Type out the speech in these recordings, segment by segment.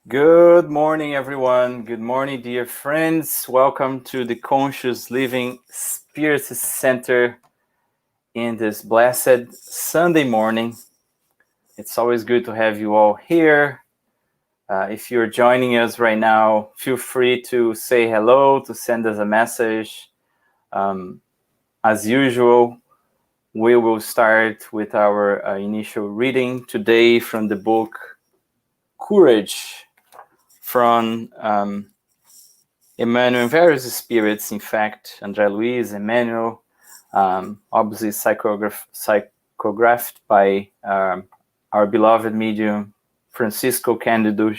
Good morning, everyone. Good morning, dear friends. Welcome to the Conscious Living Spirit Center in this blessed Sunday morning. It's always good to have you all here. If you're joining us right now, feel free to say hello, to send us a message. As usual, we will start with our initial reading today from the book Courage from Emmanuel and various spirits, in fact, André Luiz, Emmanuel, obviously psychographed by our beloved medium, Francisco Cândido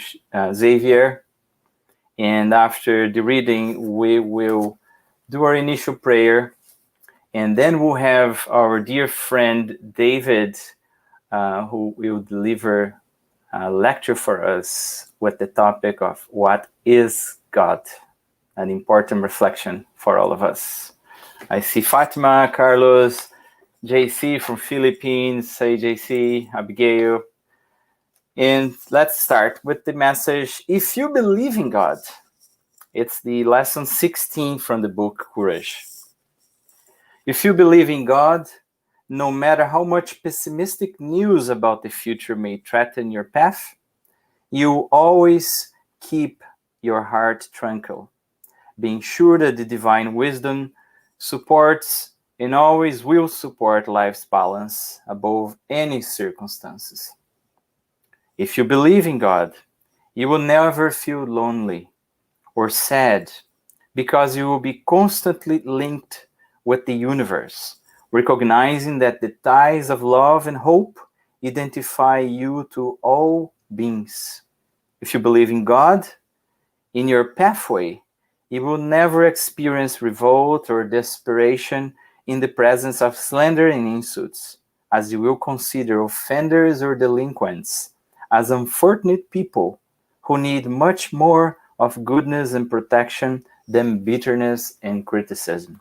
Xavier. And after the reading, we will do our initial prayer, and then we'll have our dear friend David, who will deliver a lecture for us with the topic of what is God? An important reflection for all of us. I see Fatima, Carlos, JC from Philippines. Say JC, Abigail. And let's start with the message, if you believe in God. It's the lesson 16 from the book Courage. If you believe in God, no matter how much pessimistic news about the future may threaten your path, you always keep your heart tranquil, being sure that the divine wisdom supports and always will support life's balance above any circumstances. If you believe in God, you will never feel lonely or sad because you will be constantly linked with the universe, recognizing that the ties of love and hope identify you to all beings. If you believe in God, in your pathway, you will never experience revolt or desperation in the presence of slander and insults, as you will consider offenders or delinquents as unfortunate people who need much more of goodness and protection than bitterness and criticism.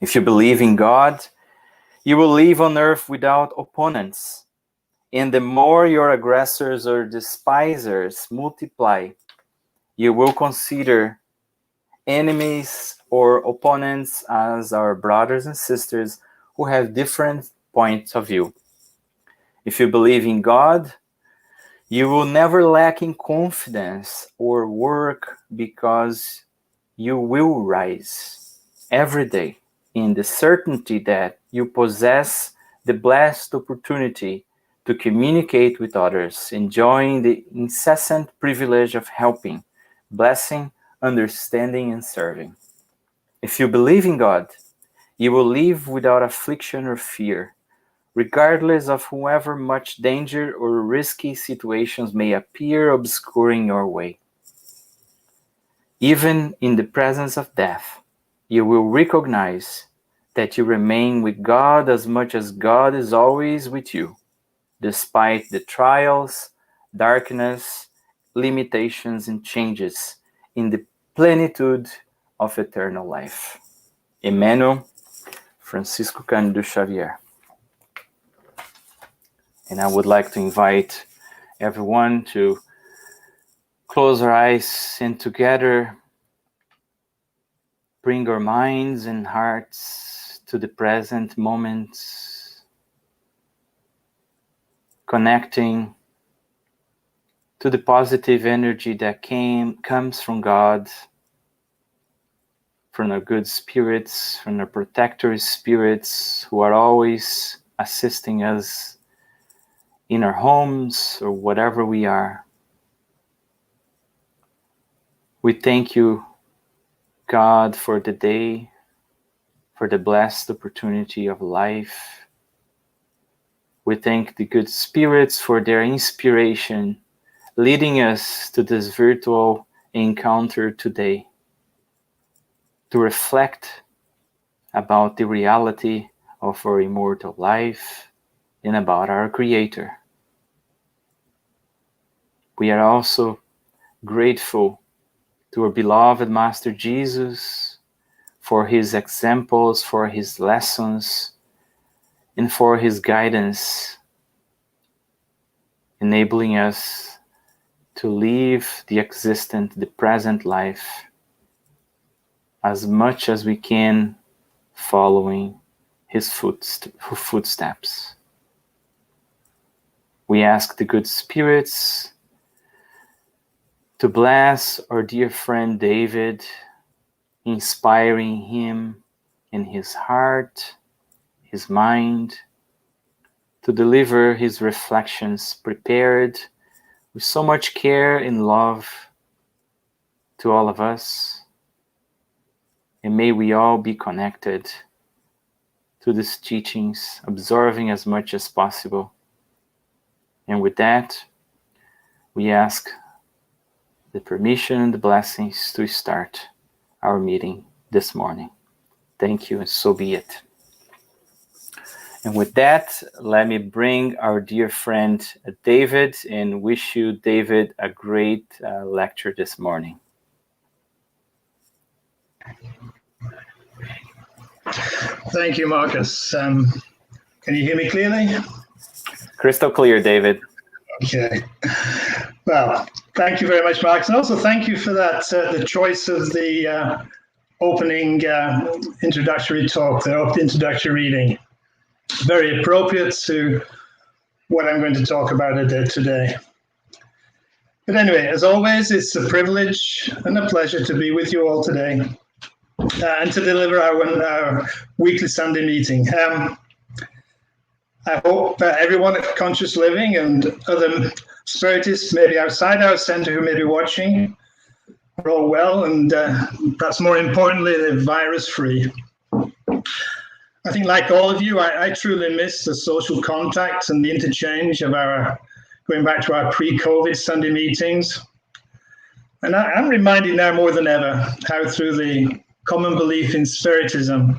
If you believe in God, you will live on earth without opponents, and the more your aggressors or despisers multiply, you will consider enemies or opponents as our brothers and sisters who have different points of view. If you believe in God, you will never lack in confidence or work because you will rise every day in the certainty that you possess the blessed opportunity to communicate with others, enjoying the incessant privilege of helping, blessing, understanding, and serving. If you believe in God, you will live without affliction or fear, regardless of however much danger or risky situations may appear obscuring your way. Even in the presence of death, you will recognize that you remain with God as much as God is always with you, despite the trials, darkness, limitations, and changes in the plenitude of eternal life. Emmanuel, Francisco Cândido Xavier. And I would like to invite everyone to close our eyes and together bring our minds and hearts to the present moment, connecting to the positive energy that comes from God, from our good spirits, from our protector spirits who are always assisting us in our homes or whatever we are. We thank you, God, for the day, for the blessed opportunity of life. We thank the good spirits for their inspiration, leading us to this virtual encounter today to reflect about the reality of our immortal life and about our Creator. We are also grateful to our beloved Master Jesus for his examples, for his lessons, and for his guidance, enabling us to live the present life, as much as we can, following his footsteps. We ask the good spirits to bless our dear friend David, inspiring him in his heart, his mind, to deliver his reflections prepared with so much care and love to all of us. And may we all be connected to these teachings, absorbing as much as possible. And with that, we ask the permission and the blessings to start our meeting this morning. Thank you, and so be it. And with that, let me bring our dear friend David and wish you, David, a great lecture this morning. Thank you, Marcus. Can you hear me clearly? Crystal clear, David. Okay. Well, thank you very much, Marcus. And also thank you for that, the choice of the opening introductory talk, the introductory reading. Very appropriate to what I'm going to talk about today. But anyway, as always, it's a privilege and a pleasure to be with you all today and to deliver our weekly Sunday meeting. I hope everyone at Conscious Living and other spiritists, maybe outside our center who may be watching, are all well and perhaps more importantly, they're virus-free. I think like all of you, I truly miss the social contact and the interchange of going back to our pre-COVID Sunday meetings. And I'm reminded now more than ever how through the common belief in Spiritism,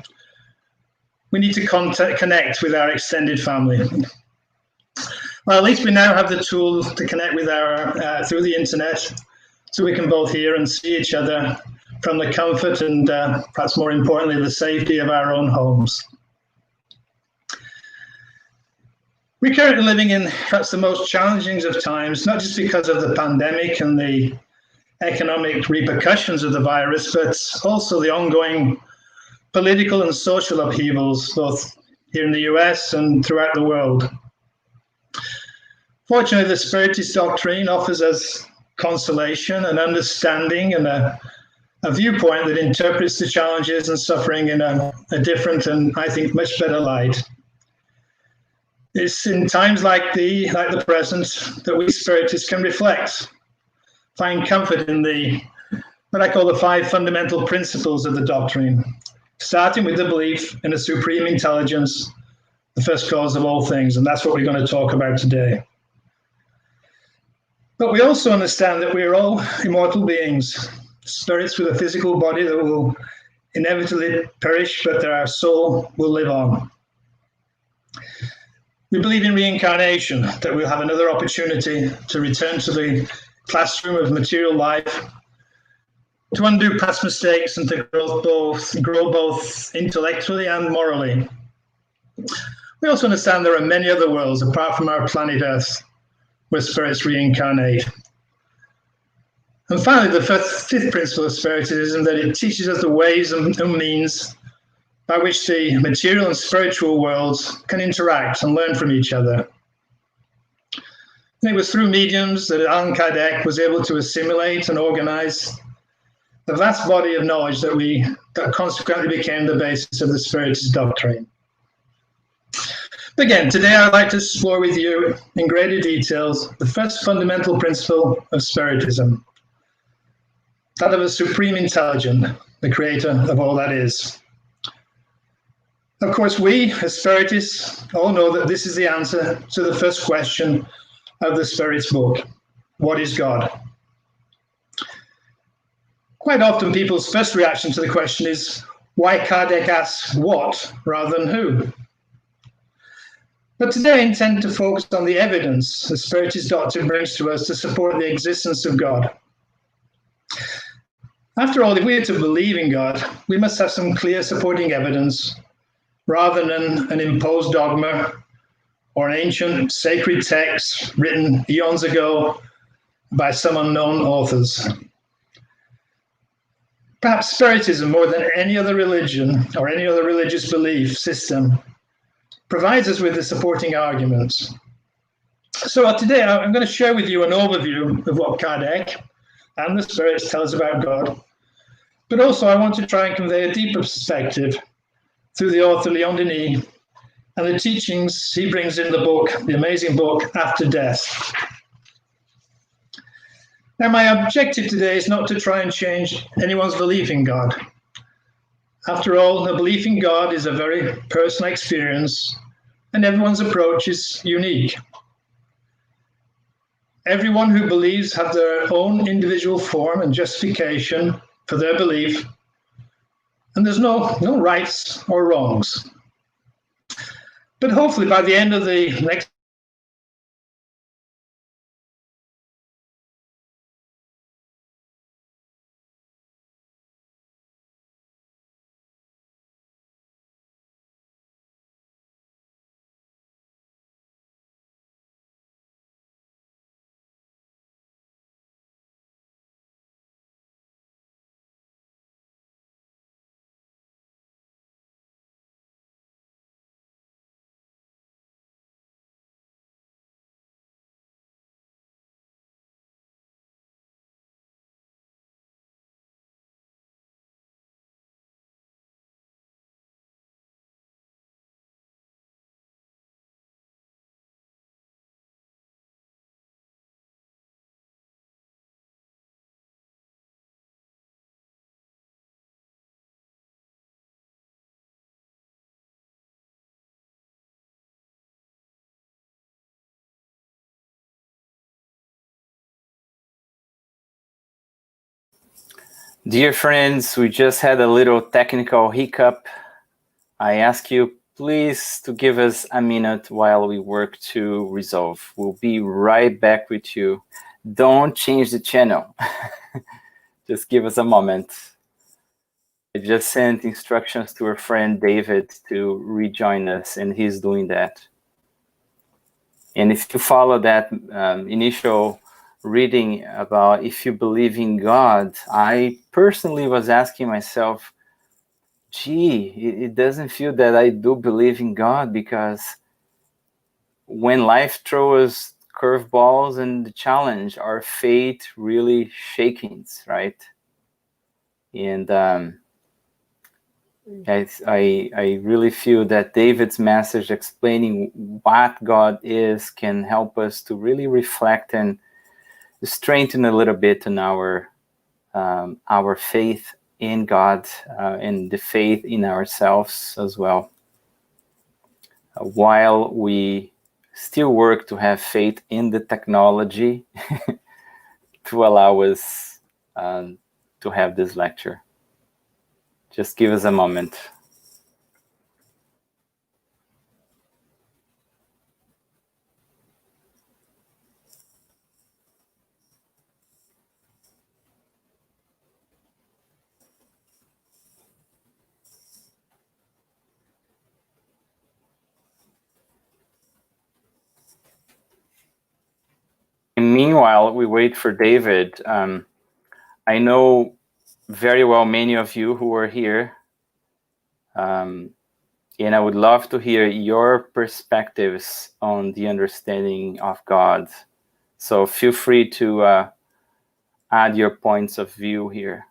we need to connect with our extended family. Well, at least we now have the tool to connect with through the internet, so we can both hear and see each other from the comfort and perhaps more importantly, the safety of our own homes. We're currently living in perhaps the most challenging of times, not just because of the pandemic and the economic repercussions of the virus, but also the ongoing political and social upheavals, both here in the US and throughout the world. Fortunately, the Spiritist doctrine offers us consolation and understanding and a viewpoint that interprets the challenges and suffering in a different and, I think, much better light. It's in times like the present that we Spiritists can reflect, find comfort in what I call the 5 fundamental principles of the doctrine, starting with the belief in a supreme intelligence, the first cause of all things, and that's what we're going to talk about today. But we also understand that we're all immortal beings, spirits with a physical body that will inevitably perish, but that our soul will live on. We believe in reincarnation, that we'll have another opportunity to return to the classroom of material life, to undo past mistakes and to grow both intellectually and morally. We also understand there are many other worlds apart from our planet Earth where spirits reincarnate. And finally, the fifth principle of Spiritism, that it teaches us the ways and means by which the material and spiritual worlds can interact and learn from each other. And it was through mediums that Allan Kardec was able to assimilate and organize the vast body of knowledge that consequently became the basis of the Spiritist doctrine. But again, today I'd like to explore with you in greater details the first fundamental principle of Spiritism, that of a supreme intelligence, the creator of all that is. Of course, we as Spiritists all know that this is the answer to the first question of the Spirit's book: what is God? Quite often people's first reaction to the question is why Kardec asks what rather than who. But today I intend to focus on the evidence the Spiritist doctrine brings to us to support the existence of God. After all, if we are to believe in God, we must have some clear supporting evidence rather than an imposed dogma or an ancient sacred text written eons ago by some unknown authors. Perhaps Spiritism, more than any other religion or any other religious belief system, provides us with the supporting arguments. So today I'm going to share with you an overview of what Kardec and the spirits tell us about God. But also I want to try and convey a deeper perspective through the author Leon Denis and the teachings he brings in the book, the amazing book, After Death. Now, my objective today is not to try and change anyone's belief in God. After all, a belief in God is a very personal experience, and everyone's approach is unique. Everyone who believes have their own individual form and justification for their belief, and there's no rights or wrongs. But hopefully by the end of the next Dear friends, we just had a little technical hiccup. I ask you please to give us a minute while we work to resolve. We'll be right back with you. Don't change the channel. Just give us a moment. I just sent instructions to our friend David to rejoin us, and he's doing that. And if you follow that initial reading about if you believe in God, I personally was asking myself, gee, it doesn't feel that I do believe in God, because when life throws curveballs and the challenge, our faith really shakens, right? And I really feel that David's message explaining what God is can help us to really reflect and strengthen a little bit in our faith in God and the faith in ourselves as well, while we still work to have faith in the technology to allow us to have this lecture. Just give us a moment. And meanwhile, we wait for David. I know very well many of you who are here, and I would love to hear your perspectives on the understanding of God. So feel free to add your points of view here.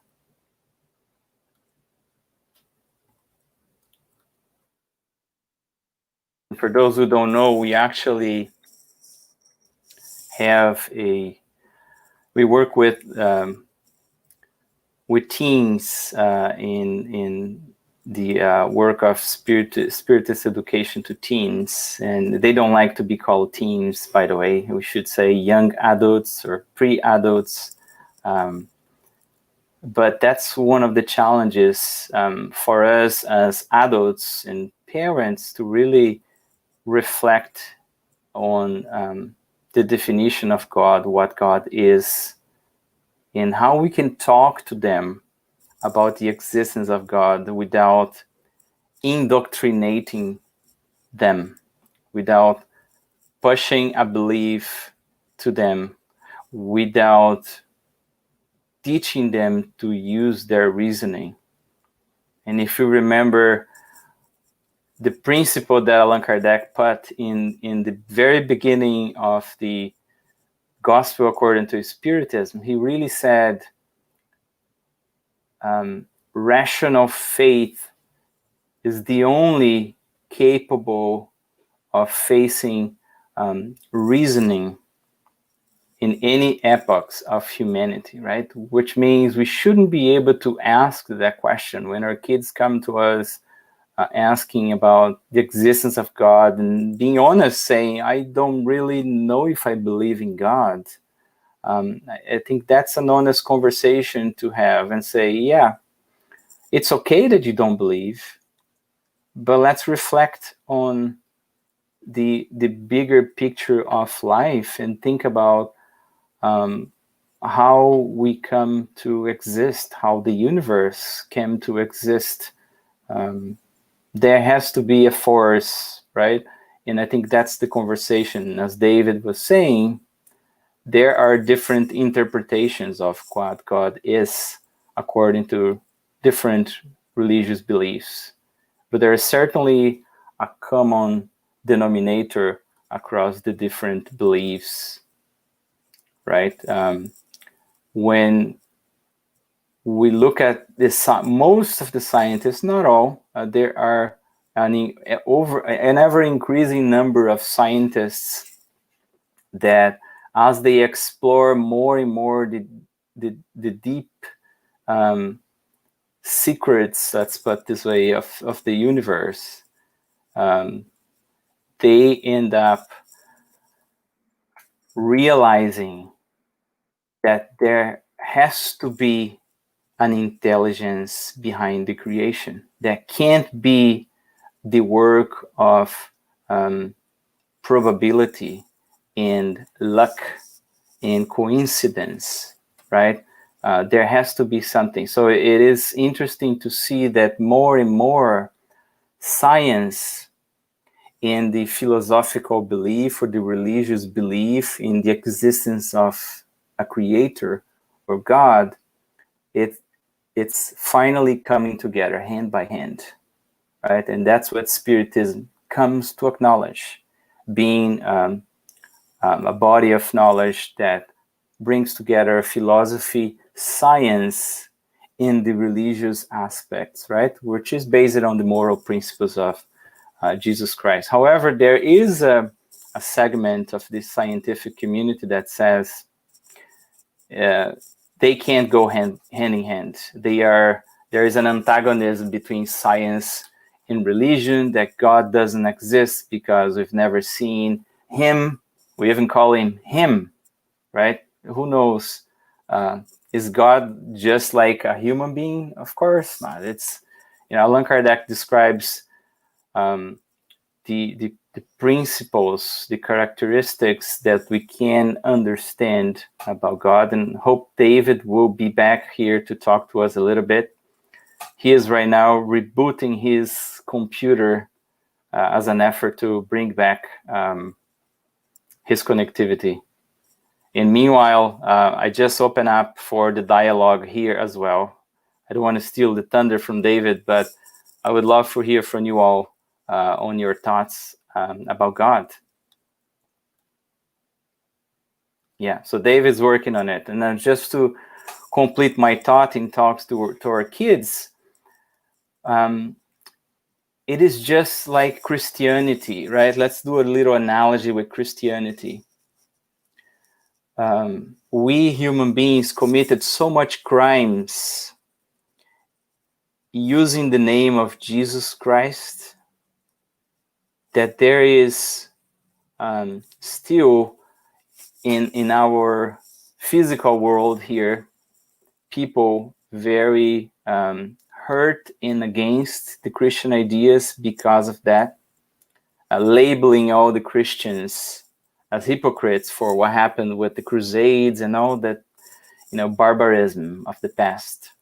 For those who don't know, we actually have we work with teens in the work of spiritist education to teens, and they don't like to be called teens, by the way. We should say young adults or pre-adults. But that's one of the challenges for us as adults and parents to really reflect on the definition of God, what God is, and how we can talk to them about the existence of God without indoctrinating them, without pushing a belief to them, without teaching them to use their reasoning. And if you remember the principle that Allan Kardec put in the very beginning of the Gospel according to Spiritism, he really said, rational faith is the only capable of facing reasoning in any epochs of humanity, right? Which means we shouldn't be able to ask that question when our kids come to us asking about the existence of God and being honest, saying, I don't really know if I believe in God. I think that's an honest conversation to have and say, yeah, it's okay that you don't believe, but let's reflect on the bigger picture of life and think about how we come to exist, how the universe came to exist. There has to be a force, right? And I think that's the conversation. As David was saying, there are different interpretations of what God is according to different religious beliefs. But there is certainly a common denominator across the different beliefs, right? When we look at this, most of the scientists, not all, there are an ever increasing number of scientists that, as they explore more and more the deep secrets, let's put this way, of the universe, they end up realizing that there has to be an intelligence behind the creation. That can't be the work of probability and luck and coincidence, right? There has to be something. So it is interesting to see that more and more science and the philosophical belief or the religious belief in the existence of a creator or God, it's finally coming together hand by hand, right? And that's what Spiritism comes to acknowledge, being a body of knowledge that brings together philosophy, science, in the religious aspects, right? Which is based on the moral principles of Jesus Christ. However, there is a segment of the scientific community that says they can't go hand in hand. There is an antagonism between science and religion, that God doesn't exist because we've never seen him. We even call him, right? Who knows? Is God just like a human being? Of course not. It's, Allan Kardec describes the principles, the characteristics that we can understand about God, and hope David will be back here to talk to us a little bit. He is right now rebooting his computer as an effort to bring back his connectivity. And meanwhile, I just open up for the dialogue here as well. I don't want to steal the thunder from David, but I would love to hear from you all on your thoughts about God. Yeah, so David's working on it. And then just to complete my thought in talks to our kids, it is just like Christianity, right? Let's do a little analogy with Christianity. We human beings committed so much crimes using the name of Jesus Christ that there is still in our physical world here, people very hurt and against the Christian ideas because of that, labeling all the Christians as hypocrites for what happened with the Crusades and all that, barbarism of the past.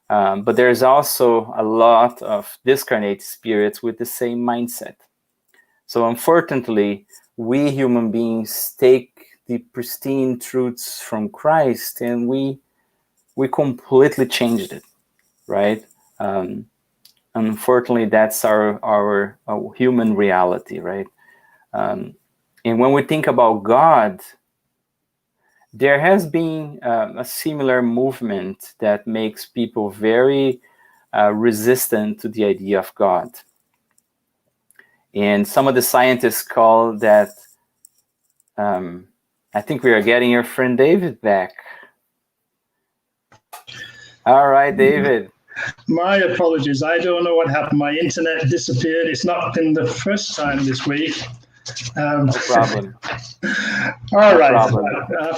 But there's also a lot of discarnate spirits with the same mindset. So unfortunately, we human beings take the pristine truths from Christ, and we completely changed it, right? Unfortunately, that's our human reality, right? And when we think about God, there has been a similar movement that makes people very resistant to the idea of God. And some of the scientists call that, I think we are getting your friend David back. All right, David. My apologies. I don't know what happened. My internet disappeared. It's not been the first time this week. No problem. All No right.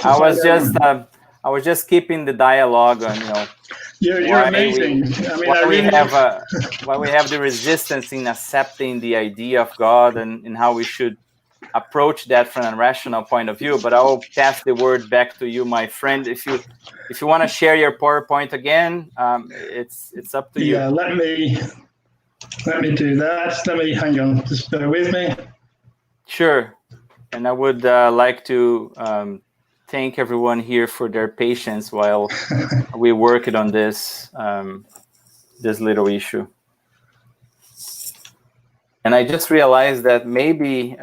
problem. I was just keeping the dialogue on, You're amazing. Why we have the resistance in accepting the idea of God and how we should approach that from a rational point of view. But I will pass the word back to you, my friend. If you want to share your PowerPoint again, it's up to you. Yeah, let me do that. Let me hang on. Just bear with me. Sure. And I would like to thank everyone here for their patience while we worked on this little issue. And I just realized that maybe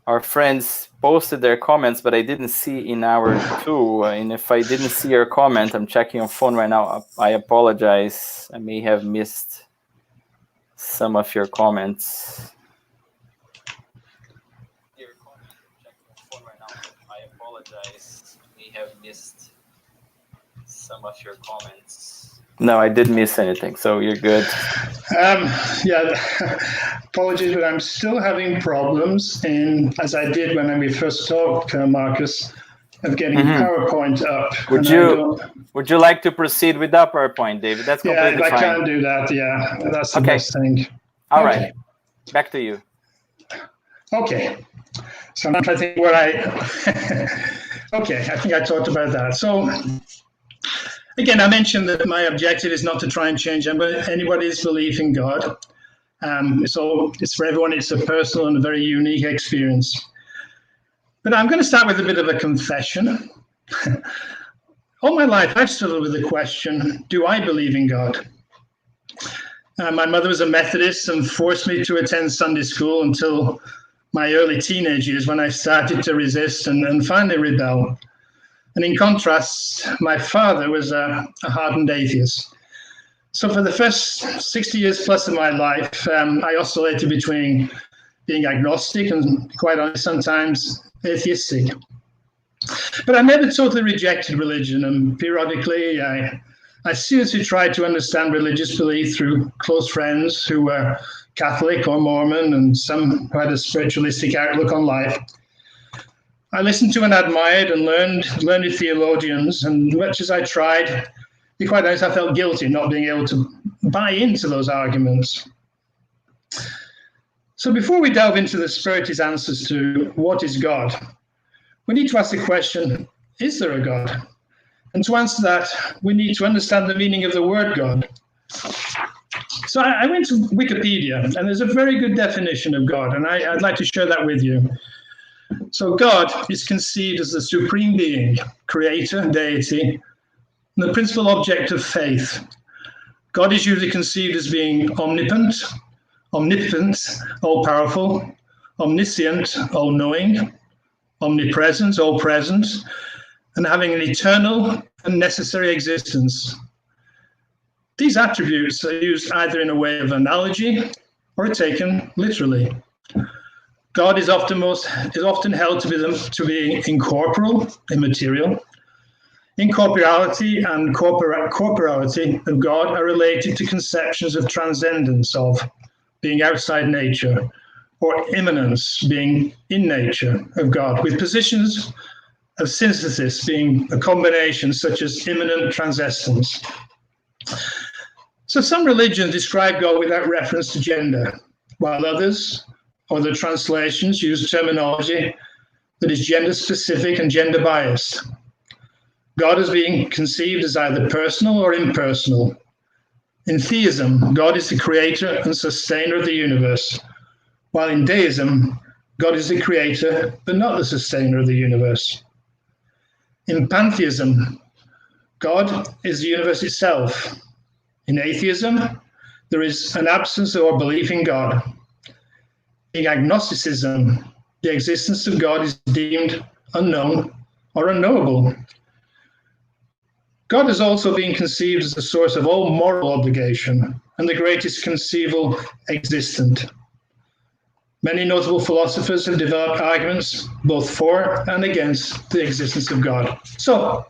our friends posted their comments, but I didn't see in our tool. And if I didn't see your comment, I'm checking on phone right now. I apologize. I may have missed some of your comments. Some of your comments. No, I didn't miss anything, so you're good. Apologies, but I'm still having problems as I did when we first talked, Marcus, of getting PowerPoint up. Would you like to proceed with that PowerPoint, David? That's completely fine. I can do that. Yeah, that's the best thing. All right, back to you. Okay, so I'm trying to think what Okay, I think I talked about that. So, again, I mentioned that my objective is not to try and change anybody's belief in God. So it's for everyone, it's a personal and a very unique experience. But I'm going to start with a bit of a confession. All my life, I've struggled with the question, do I believe in God? My mother was a Methodist and forced me to attend Sunday school until my early teenage years, when I started to resist and finally rebel. And in contrast, my father was a hardened atheist. So for the first 60 years plus of my life, I oscillated between being agnostic and, quite honestly, sometimes atheistic. But I never totally rejected religion, and periodically I seriously tried to understand religious belief through close friends who were Catholic or Mormon, and some who had a spiritualistic outlook on life. I listened to and admired and learned theologians, and much as I tried, to be quite honest, I felt guilty not being able to buy into those arguments. So before we delve into the Spiritist answers to what is God, we need to ask the question, is there a God? And to answer that, we need to understand the meaning of the word God. So I went to Wikipedia, and there's a very good definition of God, and I'd like to share that with you. So God is conceived as the supreme being, creator, deity, and the principal object of faith. God is usually conceived as being omnipotent, all-powerful, omniscient, all-knowing, omnipresent, all-present, and having an eternal and necessary existence. These attributes are used either in a way of analogy or are taken literally. God is often held to be incorporeal, immaterial. Incorporeality and corporeality of God are related to conceptions of transcendence, of being outside nature, or immanence, being in nature of God, with positions of synthesis being a combination such as immanent transcendence. So some religions describe God without reference to gender, while others, or the translations, use terminology that is gender-specific and gender-biased. God is being conceived as either personal or impersonal. In theism, God is the creator and sustainer of the universe, while in deism, God is the creator, but not the sustainer of the universe. In pantheism, God is the universe itself. In atheism, there is an absence or belief in God. In agnosticism, the existence of God is deemed unknown or unknowable. God has also been conceived as the source of all moral obligation and the greatest conceivable existent. Many notable philosophers have developed arguments both for and against the existence of God. So,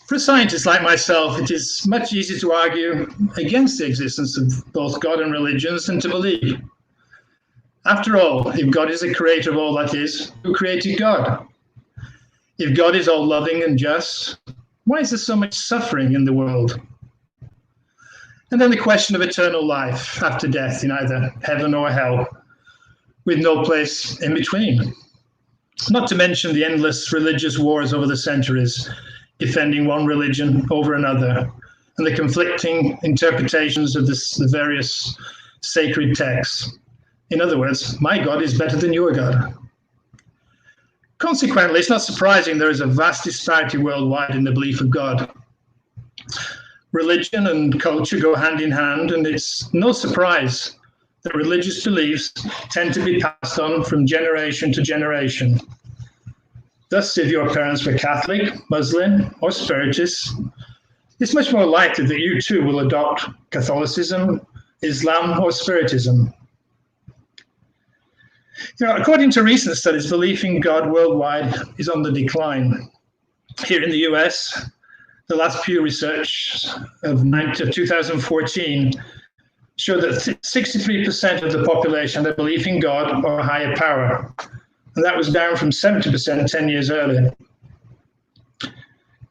for a scientist like myself, it is much easier to argue against the existence of both God and religions than to believe. After all, if God is the creator of all that is, who created God? If God is all loving and just, why is there so much suffering in the world? And then the question of eternal life after death in either heaven or hell, with no place in between. Not to mention the endless religious wars over the centuries, defending one religion over another, and the conflicting interpretations of the various sacred texts. In other words, my God is better than your God. Consequently, it's not surprising there is a vast disparity worldwide in the belief of God. Religion and culture go hand in hand, and it's no surprise that religious beliefs tend to be passed on from generation to generation. Thus, if your parents were Catholic, Muslim, or Spiritist, it's much more likely that you too will adopt Catholicism, Islam, or Spiritism. According to recent studies, belief in God worldwide is on the decline. Here in the US, the last Pew research of 2014 showed that 63% of the population had a belief in God or a higher power, and that was down from 70% 10 years earlier.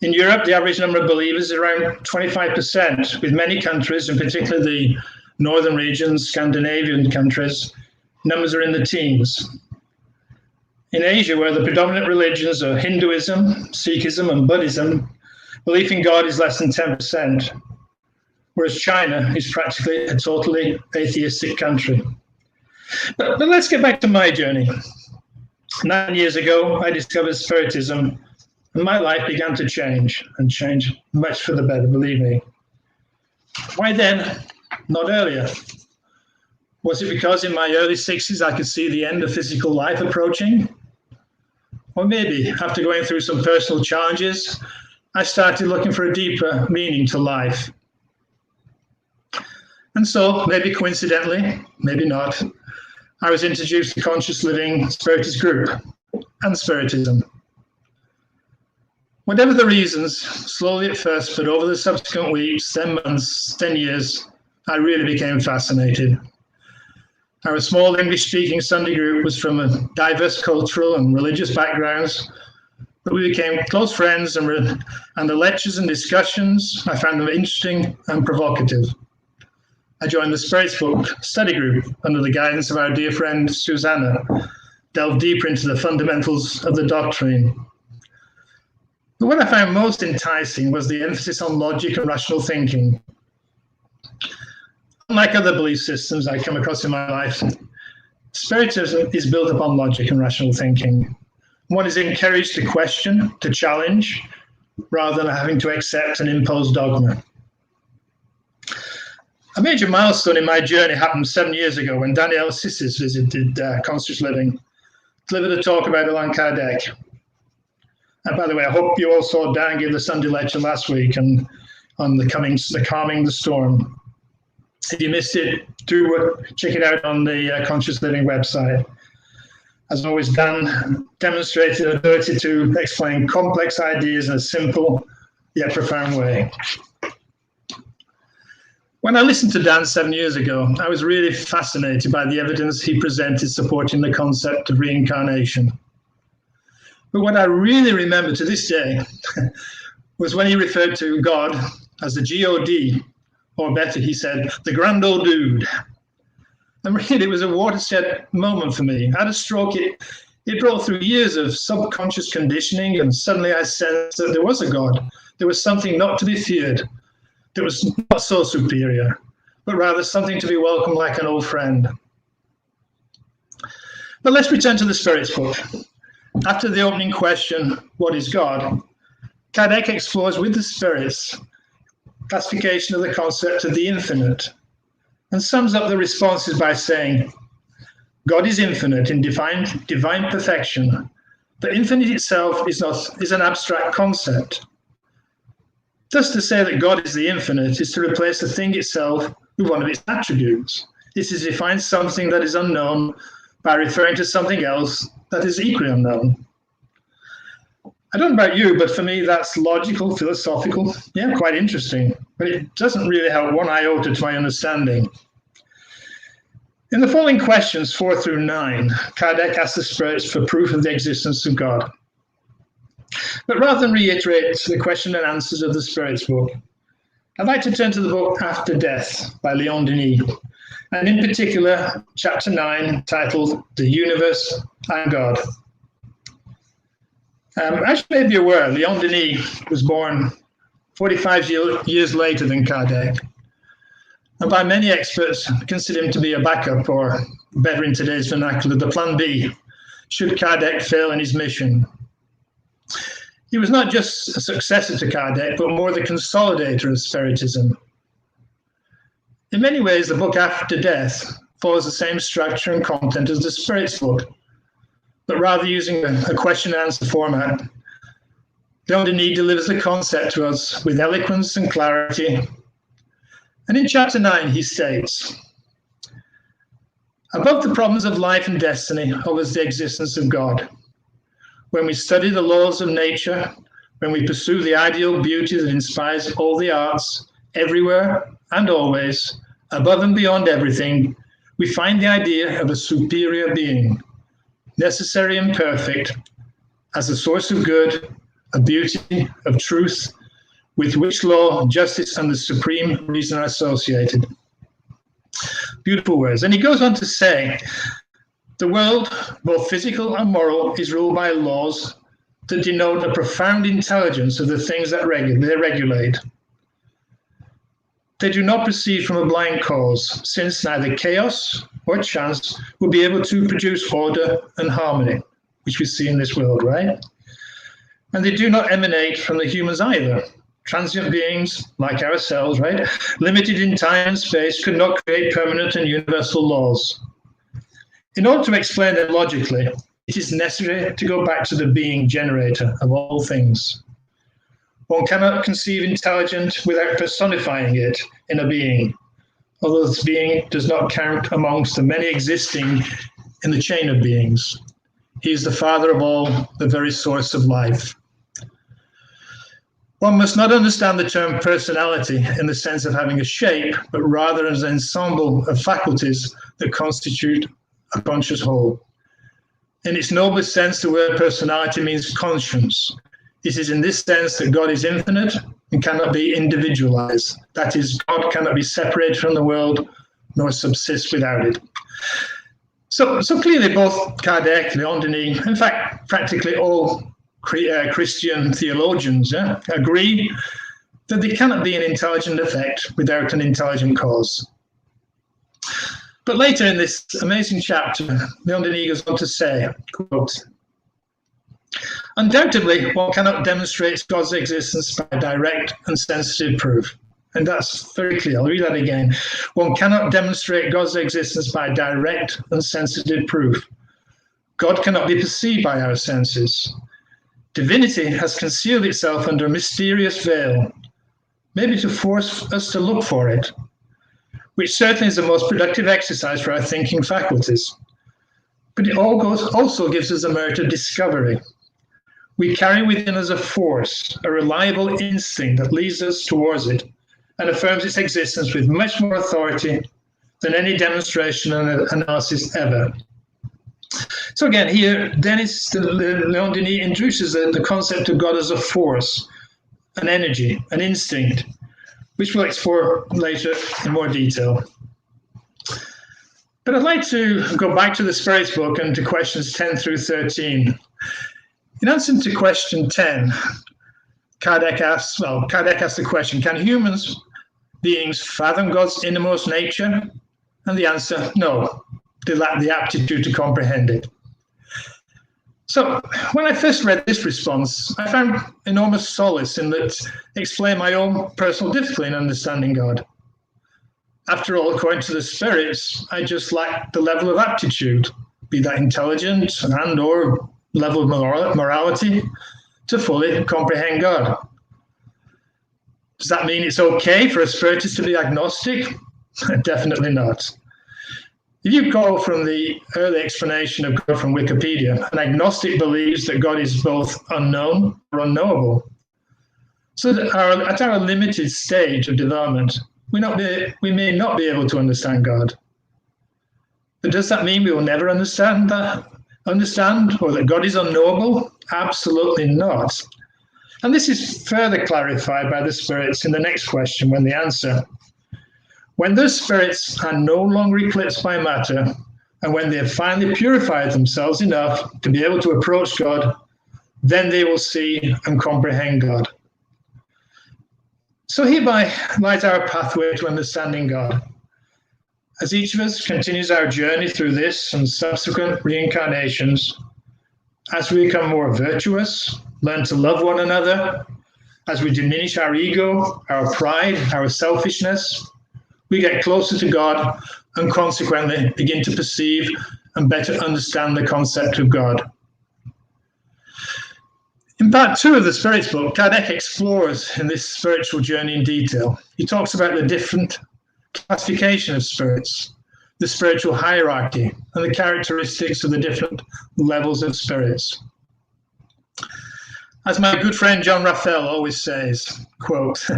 In Europe, the average number of believers is around 25%, with many countries, in particular the northern regions, Scandinavian countries, numbers are in the teens. In Asia, where the predominant religions are Hinduism, Sikhism, and Buddhism, belief in God is less than 10%, whereas China is practically a totally atheistic country. But let's get back to my journey. 9 years ago, I discovered Spiritism, and my life began to change, and change much for the better, believe me. Why then, not earlier? Was it because in my early 60s I could see the end of physical life approaching? Or maybe after going through some personal challenges, I started looking for a deeper meaning to life. And so, maybe coincidentally, maybe not, I was introduced to Conscious Living Spiritist group and Spiritism. Whatever the reasons, slowly at first, but over the subsequent weeks, 10 months, 10 years, I really became fascinated. Our small English-speaking Sunday group was from a diverse cultural and religious backgrounds, but we became close friends, and the lectures and discussions, I found them interesting and provocative. I joined the Spirit's Book study group under the guidance of our dear friend Susanna, delved deeper into the fundamentals of the Doctrine. But what I found most enticing was the emphasis on logic and rational thinking. Unlike other belief systems I come across in my life, Spiritism is built upon logic and rational thinking. One is encouraged to question, to challenge, rather than having to accept an imposed dogma. A major milestone in my journey happened 7 years ago when Danielle Sissis visited Conscious Living, delivered a talk about Allan Kardec. And by the way, I hope you all saw Dan give the Sunday lecture last week on the calming the storm. If you missed it, do check it out on the Conscious Living website. As always, Dan demonstrated an ability to explain complex ideas in a simple yet profound way. When I listened to Dan 7 years ago, I was really fascinated by the evidence he presented supporting the concept of reincarnation. But what I really remember to this day was when he referred to God as the God, or better, he said, the grand old dude. And really, it was a watershed moment for me. I had a stroke. It brought through years of subconscious conditioning, and suddenly I sensed that there was a God. There was something not to be feared. That was not so superior, but rather something to be welcomed like an old friend. But let's return to the Spirit's book. After the opening question, what is God? Kardec explores with the Spirit's classification of the concept of the infinite and sums up the responses by saying, God is infinite in divine perfection, but infinite itself is an abstract concept. Thus, to say that God is the infinite is to replace the thing itself with one of its attributes. This is to define something that is unknown by referring to something else that is equally unknown. I don't know about you, but for me, that's logical, philosophical, quite interesting, but it doesn't really help one iota to my understanding. In the following questions, 4 through 9, Kardec asks the spirits for proof of the existence of God. But rather than reiterate the question and answers of the Spirit's book, I'd like to turn to the book After Death by Leon Denis, and in particular, chapter 9, titled The Universe and God. As you may be aware, Leon Denis was born 45 years later than Kardec, and by many experts consider him to be a backup, or better in today's vernacular, the plan B, should Kardec fail in his mission. He was not just a successor to Kardec, but more the consolidator of Spiritism. In many ways, the book After Death follows the same structure and content as the Spirit's book, but rather using a question and answer format. Leon Denis delivers the concept to us with eloquence and clarity. And in chapter 9, he states, above the problems of life and destiny hovers the existence of God. When we study the laws of nature, when we pursue the ideal beauty that inspires all the arts, everywhere and always, above and beyond everything, we find the idea of a superior being, necessary and perfect, as the source of good, of beauty, of truth, with which law, justice, and the supreme reason are associated. Beautiful words. And he goes on to say, the world, both physical and moral, is ruled by laws that denote a profound intelligence of the things that they regulate. They do not proceed from a blind cause, since neither chaos or chance will be able to produce order and harmony, which we see in this world, right? And they do not emanate from the humans either. Transient beings, like ourselves, right, limited in time and space, could not create permanent and universal laws. In order to explain them logically, it is necessary to go back to the being generator of all things. One cannot conceive intelligence without personifying it in a being, although this being does not count amongst the many existing in the chain of beings. He is the father of all, the very source of life. One must not understand the term personality in the sense of having a shape, but rather as an ensemble of faculties that constitute a conscious whole. In its noblest sense, the word personality means conscience. It is in this sense that God is infinite and cannot be individualized. That is, God cannot be separated from the world, nor subsist without it. So clearly both Kardec, Leon Denis, in fact, practically all Christian theologians agree that there cannot be an intelligent effect without an intelligent cause. But later in this amazing chapter, Leon Denis goes on to say, quote, undoubtedly, one cannot demonstrate God's existence by direct and sensitive proof. And that's very clear. I'll read that again. One cannot demonstrate God's existence by direct and sensitive proof. God cannot be perceived by our senses. Divinity has concealed itself under a mysterious veil, maybe to force us to look for it, which certainly is the most productive exercise for our thinking faculties. But it also gives us the merit of discovery. We carry within us a force, a reliable instinct that leads us towards it and affirms its existence with much more authority than any demonstration and analysis ever. So again, here, Leon Denis introduces the concept of God as a force, an energy, an instinct, which we'll explore later in more detail. But I'd like to go back to the Spirit's book and to questions 10 through 13. In answer to question 10, Kardec asks the question, can human beings fathom God's innermost nature? And the answer, no, they lack the aptitude to comprehend it. So when I first read this response, I found enormous solace in that it explained my own personal difficulty in understanding God. After all, according to the spirits, I just lacked the level of aptitude, be that intelligence and or level of morality, to fully comprehend God. Does that mean it's okay for a spiritist to be agnostic? Definitely not. If you go from the early explanation of God from Wikipedia, an agnostic believes that God is both unknown or unknowable. So that at our limited stage of development, we may not be able to understand God. But does that mean we will never understand, or that God is unknowable? Absolutely not. And this is further clarified by the spirits in the next question when they answer. When those spirits are no longer eclipsed by matter, and when they have finally purified themselves enough to be able to approach God, then they will see and comprehend God. So hereby lies our pathway to understanding God. As each of us continues our journey through this and subsequent reincarnations, as we become more virtuous, learn to love one another, as we diminish our ego, our pride, our selfishness, we get closer to God and consequently begin to perceive and better understand the concept of God. In part 2 of the Spirits book, Kardec explores in this spiritual journey in detail. He talks about the different classification of spirits, the spiritual hierarchy, and the characteristics of the different levels of spirits. As my good friend John Raphael always says, quote,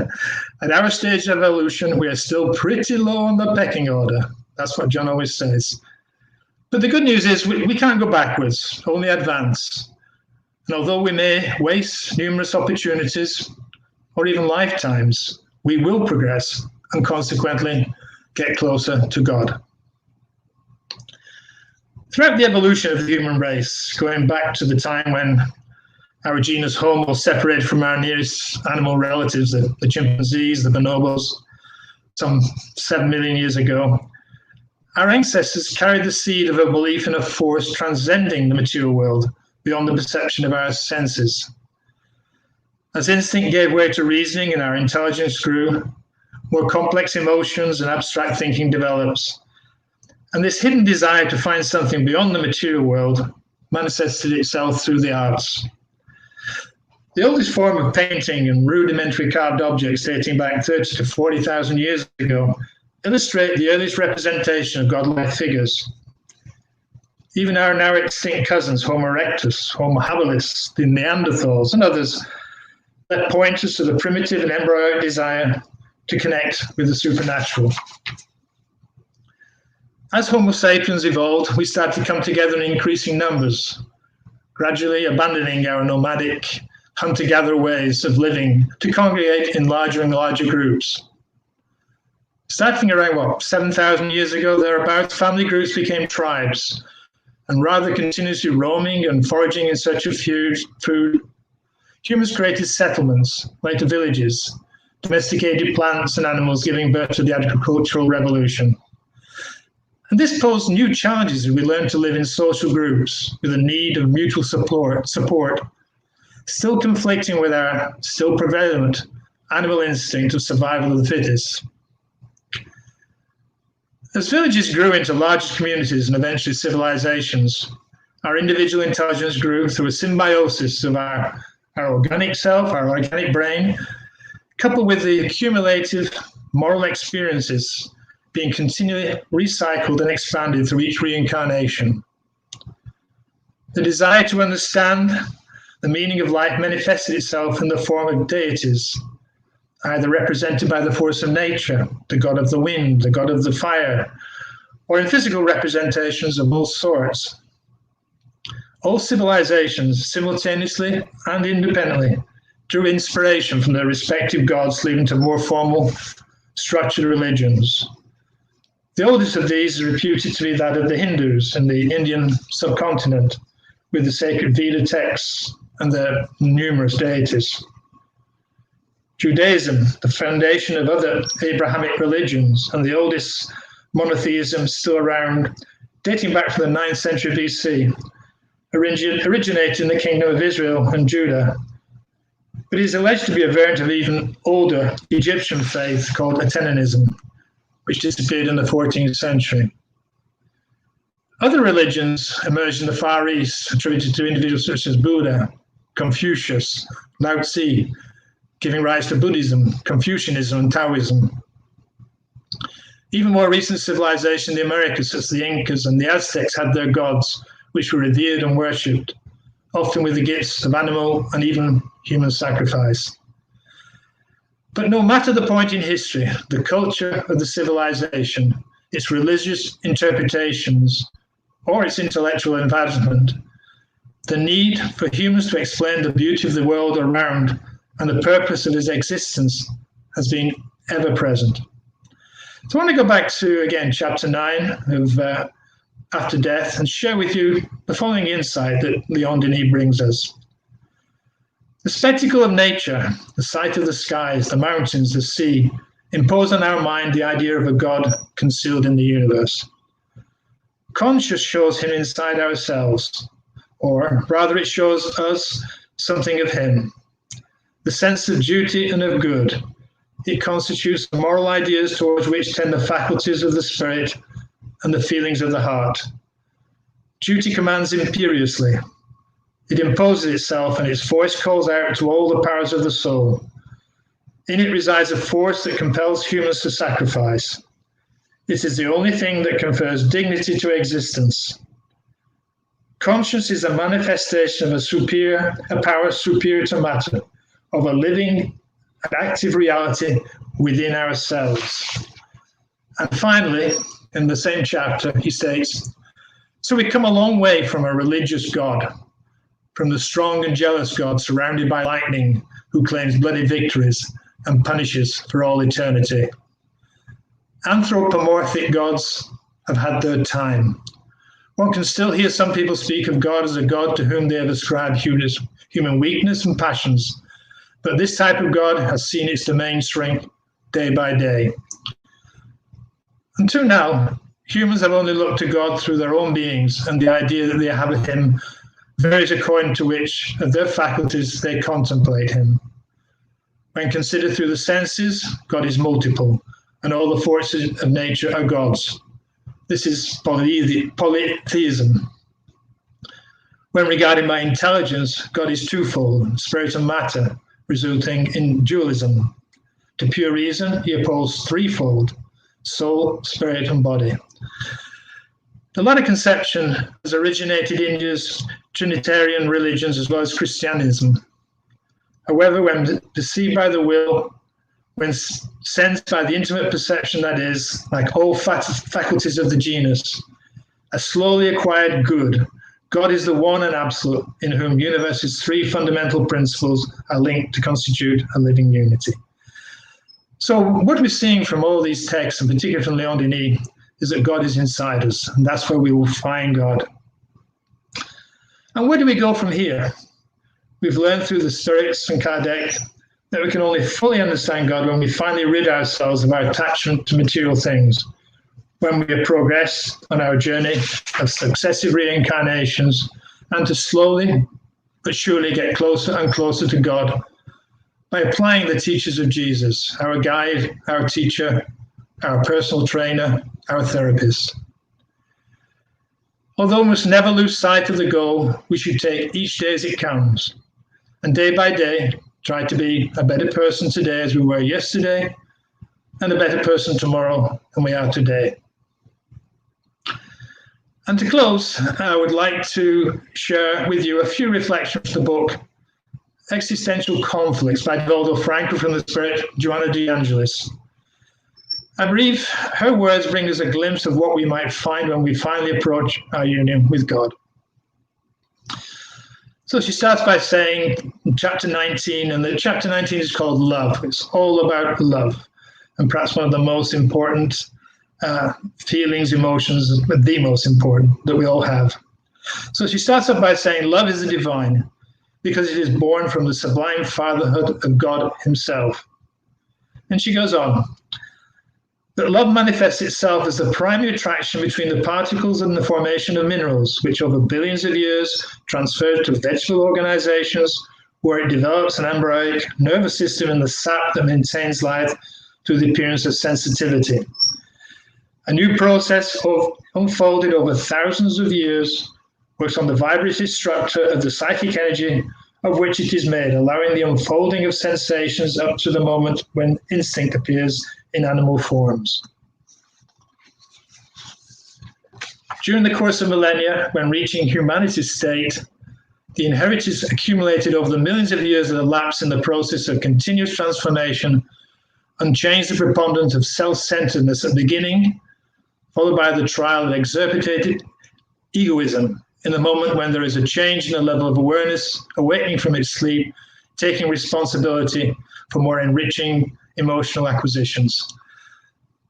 at our stage of evolution, we are still pretty low on the pecking order. That's what John always says. But the good news is we can't go backwards, only advance. And although we may waste numerous opportunities or even lifetimes, we will progress and consequently get closer to God. Throughout the evolution of the human race, going back to the time when our genus Homo separated from our nearest animal relatives, the chimpanzees, the bonobos, some 7 million years ago, our ancestors carried the seed of a belief in a force transcending the material world beyond the perception of our senses. As instinct gave way to reasoning and our intelligence grew, more complex emotions and abstract thinking develops. And this hidden desire to find something beyond the material world manifested itself through the arts. The oldest form of painting and rudimentary carved objects dating back 30 to 40,000 years ago illustrate the earliest representation of godlike figures. Even our now extinct cousins, Homo erectus, Homo habilis, the Neanderthals, and others, that point us to the primitive and embryonic desire to connect with the supernatural. As Homo sapiens evolved, we started to come together in increasing numbers, gradually abandoning our nomadic hunter-gatherer ways of living to congregate in larger and larger groups. Starting around, 7,000 years ago, thereabouts, family groups became tribes, and rather continuously roaming and foraging in search of food, humans created settlements, later villages, domesticated plants and animals, giving birth to the agricultural revolution. And this posed new challenges as we learned to live in social groups with a need of mutual support, still conflicting with our still prevalent animal instinct of survival of the fittest. As villages grew into larger communities and eventually civilizations, our individual intelligence grew through a symbiosis of our organic self, our organic brain, coupled with the accumulated moral experiences being continually recycled and expanded through each reincarnation. The desire to understand the meaning of life manifested itself in the form of deities, either represented by the force of nature, the god of the wind, the god of the fire, or in physical representations of all sorts. All civilizations, simultaneously and independently, drew inspiration from their respective gods, leading to more formal, structured religions. The oldest of these is reputed to be that of the Hindus in the Indian subcontinent, with the sacred Veda texts and their numerous deities. Judaism, the foundation of other Abrahamic religions, and the oldest monotheism still around, dating back from the 9th century BC, originated in the kingdom of Israel and Judah, but is alleged to be a variant of even older Egyptian faith called Atenanism, which disappeared in the 14th century. Other religions emerged in the Far East, attributed to individuals such as Buddha, Confucius, Lao Tzu, giving rise to Buddhism, Confucianism, and Taoism. Even more recent civilizations in the Americas, such as the Incas and the Aztecs, had their gods, which were revered and worshipped, often with the gifts of animal and even human sacrifice. But no matter the point in history, the culture of the civilization, its religious interpretations, or its intellectual advancement, the need for humans to explain the beauty of the world around and the purpose of its existence has been ever present. So I want to go back to, again, chapter 9 of After Death and share with you the following insight that Leon Denis brings us. The spectacle of nature, the sight of the skies, the mountains, the sea, impose on our mind the idea of a God concealed in the universe. Conscious shows him inside ourselves, or rather it shows us something of him. The sense of duty and of good. It constitutes the moral ideas towards which tend the faculties of the spirit and the feelings of the heart. Duty commands imperiously. It imposes itself, and its voice calls out to all the powers of the soul. In it resides a force that compels humans to sacrifice. It is the only thing that confers dignity to existence. Conscience is a manifestation of a power superior to matter, of a living and active reality within ourselves. And finally, in the same chapter, he states, so we come a long way from a religious God, from the strong and jealous God surrounded by lightning, who claims bloody victories and punishes for all eternity. Anthropomorphic gods have had their time. One can still hear some people speak of God as a God to whom they have ascribed human weakness and passions, but this type of God has seen its domain shrink day by day. Until now, humans have only looked to God through their own beings, and the idea that they have of him varies according to which of their faculties they contemplate him. When considered through the senses, God is multiple, and all the forces of nature are gods. This is polytheism. When regarded by intelligence, God is twofold, spirit and matter, resulting in dualism. To pure reason, he opposes threefold, soul, spirit, and body. The latter conception has originated in India's Trinitarian religions as well as Christianism. However, when perceived by the will, when sensed by the intimate perception that is, like all faculties of the genus, a slowly acquired good, God is the one and absolute in whom universe's three fundamental principles are linked to constitute a living unity. So what we're seeing from all these texts, and particularly from Leon Denis, is that God is inside us, and that's where we will find God. And where do we go from here? We've learned through the Stoics and Kardec that we can only fully understand God when we finally rid ourselves of our attachment to material things, when we have progressed on our journey of successive reincarnations, and to slowly but surely get closer and closer to God by applying the teachings of Jesus, our guide, our teacher, our personal trainer, our therapist. Although we must never lose sight of the goal, we should take each day as it comes, and day by day, try to be a better person today as we were yesterday, and a better person tomorrow than we are today. And to close, I would like to share with you a few reflections from the book Existential Conflicts by Valdo Franco from the spirit Joanna de Angelis. I believe her words bring us a glimpse of what we might find when we finally approach our union with God. So she starts by saying in chapter 19, and the chapter 19 is called Love. It's all about love, and perhaps one of the most important feelings, emotions, but the most important that we all have. So she starts off by saying, love is the divine, because it is born from the sublime fatherhood of God himself. And she goes on, that love manifests itself as the primary attraction between the particles and the formation of minerals, which over billions of years transferred to vegetable organizations, where it develops an embryonic nervous system and the sap that maintains life through the appearance of sensitivity. A new process unfolded over thousands of years works on the vibratory structure of the psychic energy of which it is made, allowing the unfolding of sensations up to the moment when instinct appears in animal forms. During the course of millennia, when reaching humanity's state, the inheritance accumulated over the millions of years that elapsed in the process of continuous transformation unchanged the preponderance of self-centeredness at the beginning, followed by the trial of exercitated egoism in the moment when there is a change in the level of awareness, awakening from its sleep, taking responsibility for more enriching emotional acquisitions.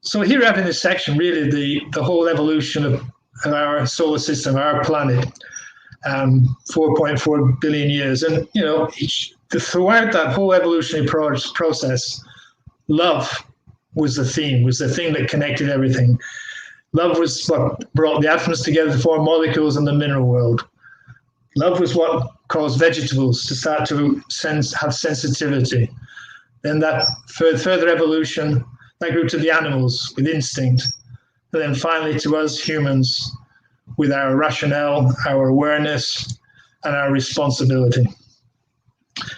So here we have in this section really the whole evolution of our solar system, our planet, 4.4 billion years. And, throughout that whole evolutionary process, love was the theme, was the thing that connected everything. Love was what brought the atoms together to form molecules in the mineral world. Love was what caused vegetables to start to have sensitivity. Then that further evolution, that grew to the animals with instinct. And then finally to us humans with our rationale, our awareness, and our responsibility.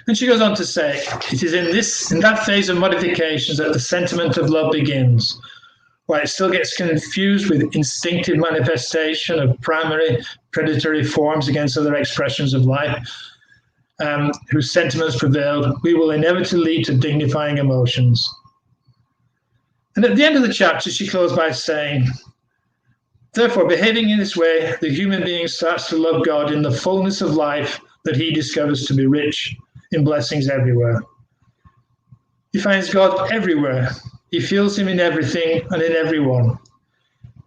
And she goes on to say, it is in that phase of modifications that the sentiment of love begins, while it still gets confused with instinctive manifestation of primary predatory forms against other expressions of life, whose sentiments prevailed, we will inevitably lead to dignifying emotions. And at the end of the chapter, she closed by saying, therefore, behaving in this way, the human being starts to love God in the fullness of life that he discovers to be rich in blessings everywhere. He finds God everywhere. He feels him in everything and in everyone.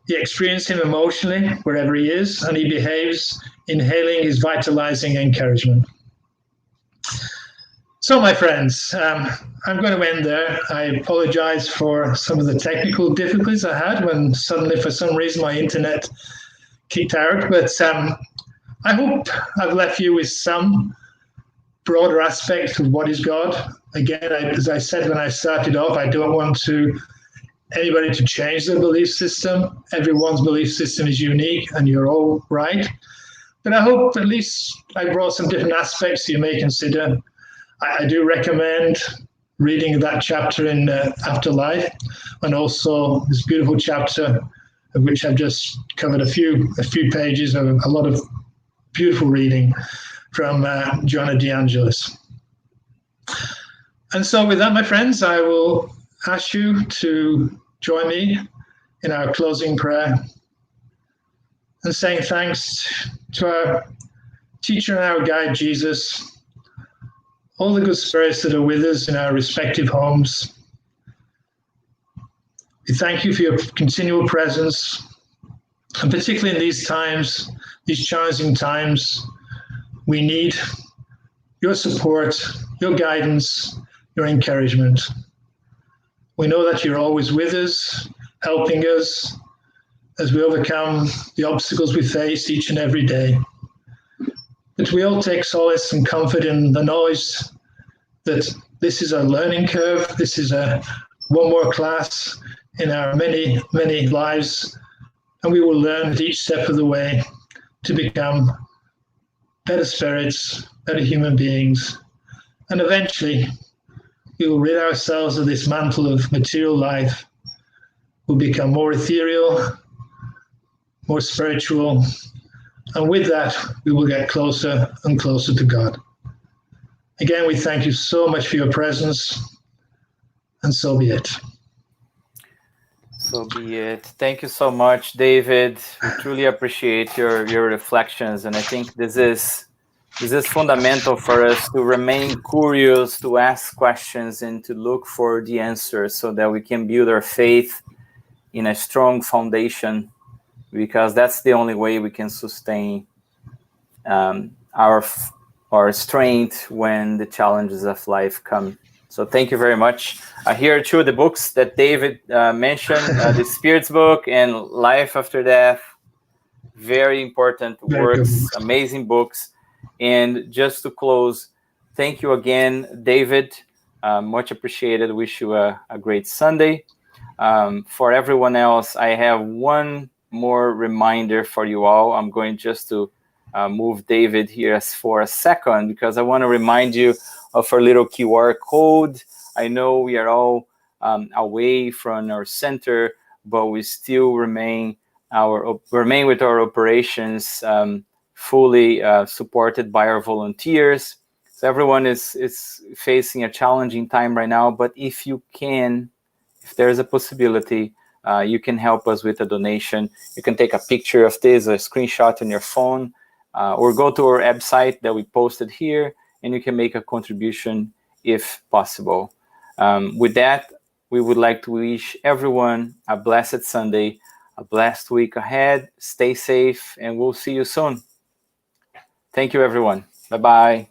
He experiences him emotionally wherever he is, and he behaves, inhaling his vitalizing encouragement. So, my friends, I'm going to end there. I apologize for some of the technical difficulties I had when suddenly, for some reason, my internet kicked out. But I hope I've left you with some broader aspect of what is God. Again, as I said when I started off, I don't want anybody to change their belief system. Everyone's belief system is unique, and you're all right. But I hope at least I brought some different aspects you may consider. I do recommend reading that chapter in Afterlife, and also this beautiful chapter of which I've just covered a few pages of a lot of beautiful reading from Joanna De Angelis. And so with that, my friends, I will ask you to join me in our closing prayer and saying thanks to our teacher and our guide, Jesus, all the good spirits that are with us in our respective homes. We thank you for your continual presence, and particularly in these times, these challenging times, we need your support, your guidance, your encouragement. We know that you're always with us, helping us as we overcome the obstacles we face each and every day. But we all take solace and comfort in the knowledge that this is a learning curve, this is one more class in our many, many lives, and we will learn at each step of the way to become better spirits, better human beings, and eventually we will rid ourselves of this mantle of material life. We'll become more ethereal, more spiritual, and with that, we will get closer and closer to God. Again, we thank you so much for your presence, and so be it. So be it. Thank you so much, David. We truly appreciate your reflections, and I think this is fundamental for us to remain curious, to ask questions, and to look for the answers so that we can build our faith in a strong foundation, because that's the only way we can sustain our strength when the challenges of life come. So thank you very much. Here are two of the books that David mentioned, the Spirit's book and Life After Death. Very important works, amazing books. And just to close, thank you again, David. Much appreciated. Wish you a great Sunday. For everyone else, I have one more reminder for you all. I'm going just to move David here for a second, because I want to remind you of our little QR code. I know we are all away from our center, but we still remain with our operations fully supported by our volunteers. So everyone is facing a challenging time right now, but if you can, if there's a possibility, you can help us with a donation. You can take a picture of this, a screenshot on your phone, or go to our website that we posted here, and you can make a contribution if possible. With that, we would like to wish everyone a blessed Sunday, a blessed week ahead. Stay safe, and we'll see you soon. Thank you, everyone. Bye-bye.